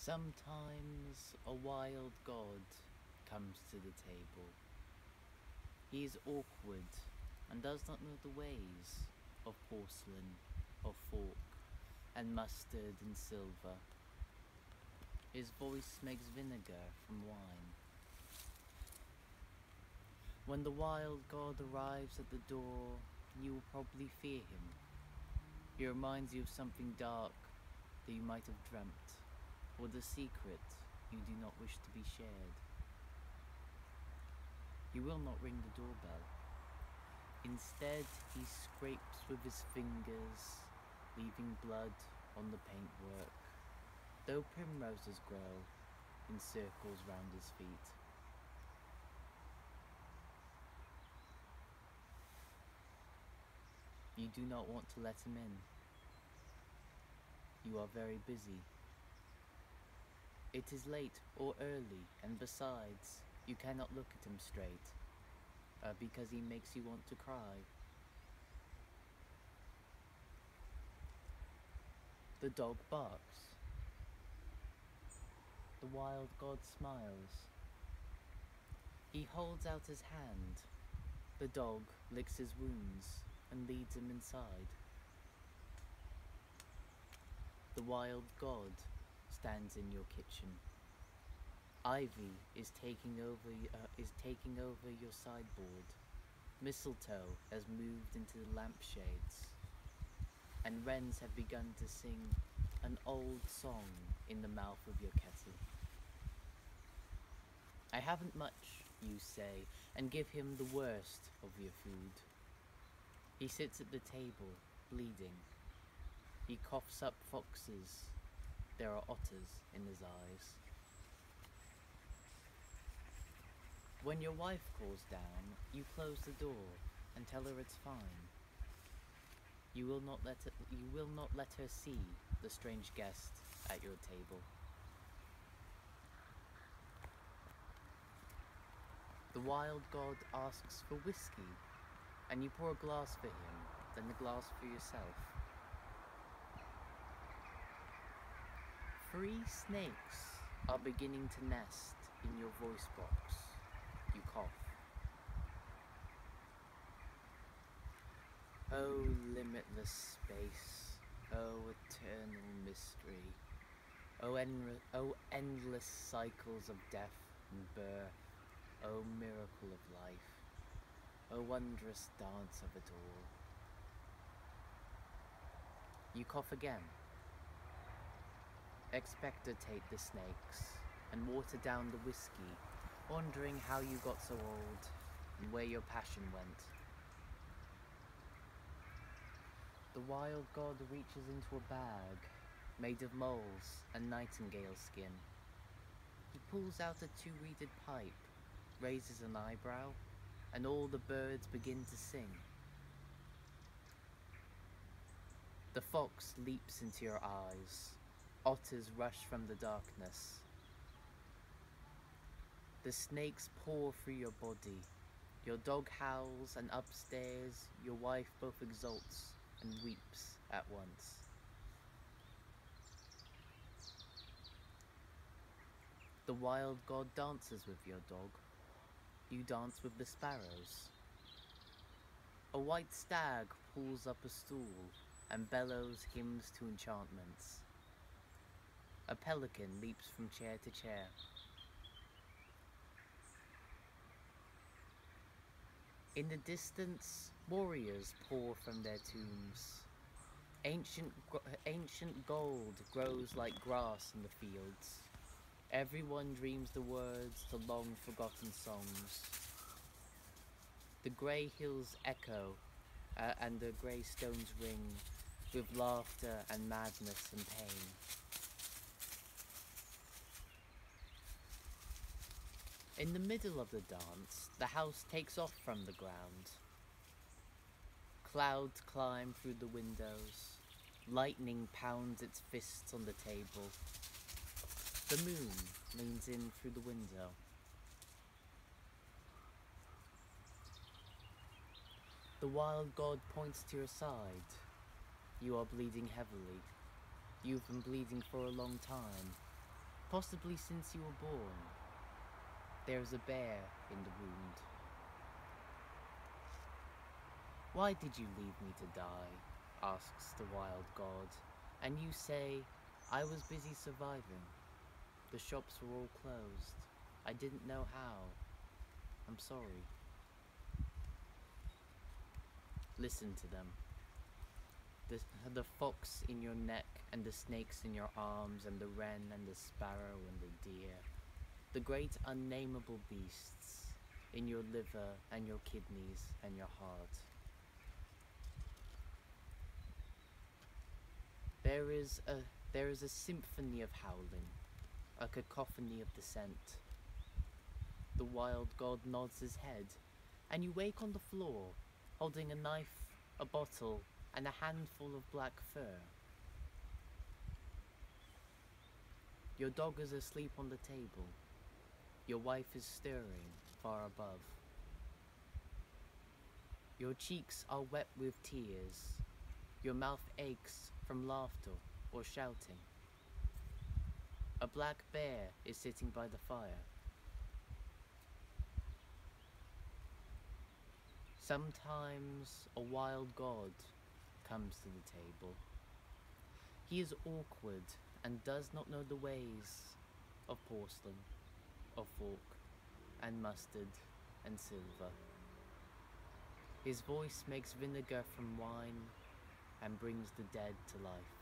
Sometimes a wild god comes to the table. He is awkward and does not know the ways of porcelain, of fork, and mustard and silver. His voice makes vinegar from wine. When the wild god arrives at the door, you will probably fear him. He reminds you of something dark that you might have dreamt, or the secret you do not wish to be shared. He will not ring the doorbell. Instead, he scrapes with his fingers, leaving blood on the paintwork, though primroses grow in circles round his feet. You do not want to let him in. You are very busy. It is late or early, and besides, you cannot look at him straight, because he makes you want to cry. The dog barks. The wild god smiles. He holds out his hand. The dog licks his wounds and leads him inside. The wild god stands in your kitchen. Ivy is taking over your sideboard. Mistletoe has moved into the lampshades, and wrens have begun to sing an old song in the mouth of your kettle. I haven't much, you say, and give him the worst of your food. He sits at the table, bleeding. He coughs up foxes. There are otters in his eyes. When your wife calls down, you close the door and tell her it's fine. You will not let her see the strange guest at your table. The wild god asks for whiskey, and you pour a glass for him, then a glass for yourself. 3 snakes are beginning to nest in your voice box. You cough. Oh, limitless space. Oh, eternal mystery. Oh, endless cycles of death and birth. Oh, miracle of life. Oh, wondrous dance of it all. You cough again. Expectorate the snakes and water down the whiskey, wondering how you got so old and where your passion went. The wild god reaches into a bag made of moles and nightingale skin. He pulls out a 2-reeded pipe, raises an eyebrow, and all the birds begin to sing. The fox leaps into your eyes. Otters rush from the darkness. The snakes pour through your body. Your dog howls, and upstairs your wife both exults and weeps at once. The wild god dances with your dog. You dance with the sparrows. A white stag pulls up a stool and bellows hymns to enchantments. A pelican leaps from chair to chair. In the distance, warriors pour from their tombs. Ancient gold grows like grass in the fields. Everyone dreams the words to long-forgotten songs. The grey hills echo, and the grey stones ring with laughter and madness and pain. In the middle of the dance, the house takes off from the ground. Clouds climb through the windows. Lightning pounds its fists on the table. The moon leans in through the window. The wild god points to your side. You are bleeding heavily. You've been bleeding for a long time. possibly since you were born. There is a bear in the wound. Why did you leave me to die? Asks the wild god, and you say, I was busy surviving. The shops were all closed. I didn't know how. I'm sorry. Listen to them. The fox in your neck, and the snakes in your arms, and the wren and the sparrow and the deer. The great unnameable beasts in your liver and your kidneys and your heart. There is a symphony of howling, a cacophony of dissent. The wild god nods his head, and you wake on the floor, holding a knife, a bottle, and a handful of black fur. Your dog is asleep on the table. Your wife is stirring far above. Your cheeks are wet with tears. Your mouth aches from laughter or shouting. A black bear is sitting by the fire. Sometimes a wild god comes to the table. He is awkward and does not know the ways of porcelain, of fork, and mustard, and silver. His voice makes vinegar from wine and brings the dead to life.